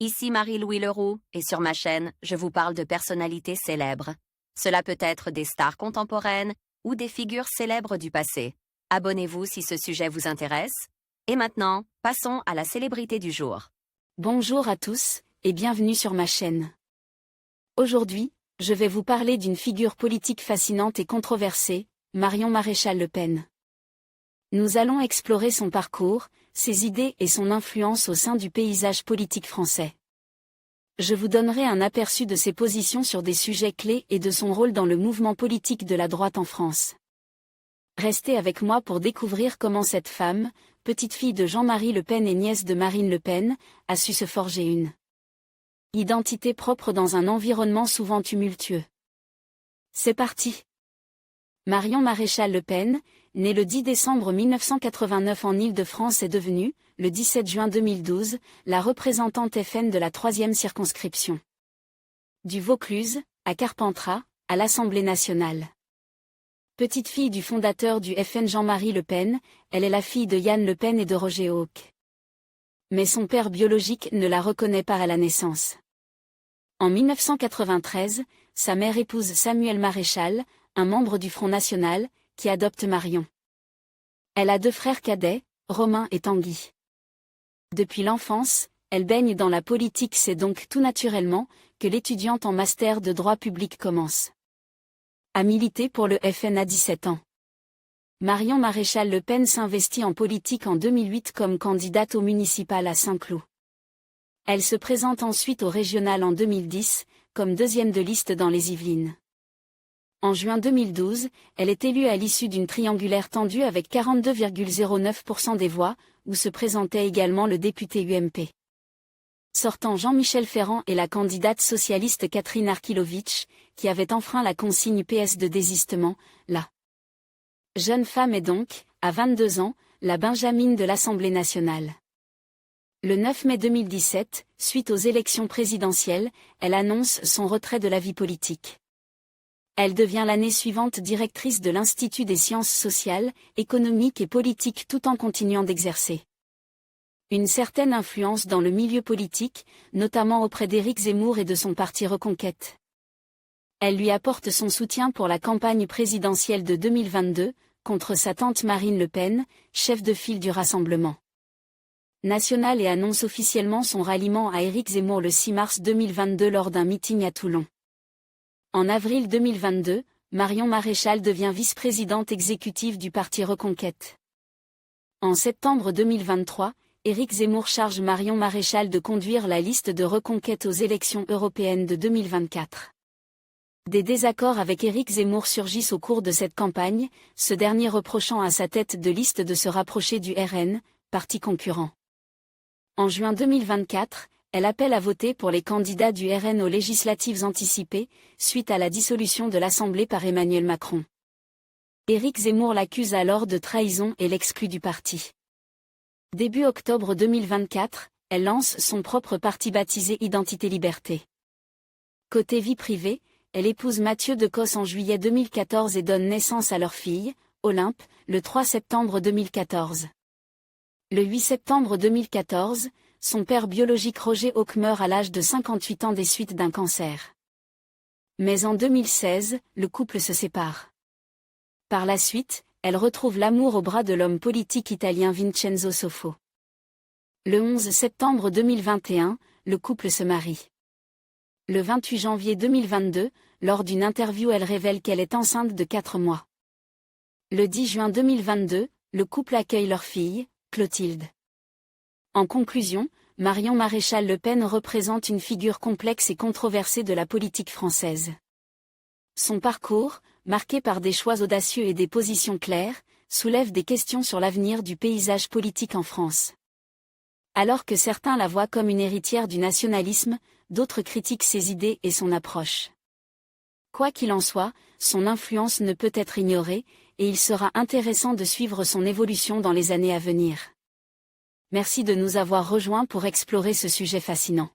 Ici Marie-Louis Leroux, et sur ma chaîne, je vous parle de personnalités célèbres. Cela peut être des stars contemporaines ou des figures célèbres du passé. Abonnez-vous si ce sujet vous intéresse. Et maintenant, passons à la célébrité du jour. Bonjour à tous, et bienvenue sur ma chaîne. Aujourd'hui, je vais vous parler d'une figure politique fascinante et controversée, Marion Maréchal Le Pen. Nous allons explorer son parcours, ses idées et son influence au sein du paysage politique français. Je vous donnerai un aperçu de ses positions sur des sujets clés et de son rôle dans le mouvement politique de la droite en France. Restez avec moi pour découvrir comment cette femme, petite fille de Jean-Marie Le Pen et nièce de Marine Le Pen, a su se forger une identité propre dans un environnement souvent tumultueux. C'est parti! Marion Maréchal Le Pen, née le 10 décembre 1989 en Île-de-France, est devenue, le 17 juin 2012, la représentante FN de la 3e circonscription. Du Vaucluse, à Carpentras, à l'Assemblée nationale. Petite fille du fondateur du FN Jean-Marie Le Pen, elle est la fille de Yann Le Pen et de Roger Hawke. Mais son père biologique ne la reconnaît pas à la naissance. En 1993, sa mère épouse Samuel Maréchal, un membre du Front National, qui adopte Marion. Elle a 2 frères cadets, Romain et Tanguy. Depuis l'enfance, elle baigne dans la politique, c'est donc tout naturellement que l'étudiante en master de droit public commence à militer pour le FN à 17 ans. Marion Maréchal Le Pen s'investit en politique en 2008 comme candidate au municipal à Saint-Cloud. Elle se présente ensuite au régional en 2010, comme 2e de liste dans les Yvelines. En juin 2012, elle est élue à l'issue d'une triangulaire tendue avec 42,09% des voix, où se présentait également le député UMP sortant Jean-Michel Ferrand et la candidate socialiste Catherine Arkilovic, qui avait enfreint la consigne PS de désistement. La jeune femme est donc, à 22 ans, la Benjamine de l'Assemblée nationale. Le 9 mai 2017, suite aux élections présidentielles, elle annonce son retrait de la vie politique. Elle devient l'année suivante directrice de l'Institut des sciences sociales, économiques et politiques tout en continuant d'exercer une certaine influence dans le milieu politique, notamment auprès d'Éric Zemmour et de son parti Reconquête. Elle lui apporte son soutien pour la campagne présidentielle de 2022, contre sa tante Marine Le Pen, chef de file du Rassemblement national, et annonce officiellement son ralliement à Éric Zemmour le 6 mars 2022 lors d'un meeting à Toulon. En avril 2022, Marion Maréchal devient vice-présidente exécutive du parti Reconquête. En septembre 2023, Éric Zemmour charge Marion Maréchal de conduire la liste de Reconquête aux élections européennes de 2024. Des désaccords avec Éric Zemmour surgissent au cours de cette campagne, ce dernier reprochant à sa tête de liste de se rapprocher du RN, parti concurrent. En juin 2024, elle appelle à voter pour les candidats du RN aux législatives anticipées, suite à la dissolution de l'Assemblée par Emmanuel Macron. Éric Zemmour l'accuse alors de trahison et l'exclut du parti. Début octobre 2024, elle lance son propre parti baptisé Identité Liberté. Côté vie privée, elle épouse Mathieu Decostre en juillet 2014 et donne naissance à leur fille, Olympe, le 3 septembre 2014. Le 8 septembre 2014, son père biologique Roger Hawke meurt à l'âge de 58 ans des suites d'un cancer. Mais en 2016, le couple se sépare. Par la suite, elle retrouve l'amour au bras de l'homme politique italien Vincenzo Soffo. Le 11 septembre 2021, le couple se marie. Le 28 janvier 2022, lors d'une interview, elle révèle qu'elle est enceinte de 4 mois. Le 10 juin 2022, le couple accueille leur fille, Clotilde. En conclusion, Marion Maréchal Le Pen représente une figure complexe et controversée de la politique française. Son parcours, marqué par des choix audacieux et des positions claires, soulève des questions sur l'avenir du paysage politique en France. Alors que certains la voient comme une héritière du nationalisme, d'autres critiquent ses idées et son approche. Quoi qu'il en soit, son influence ne peut être ignorée, et il sera intéressant de suivre son évolution dans les années à venir. Merci de nous avoir rejoints pour explorer ce sujet fascinant.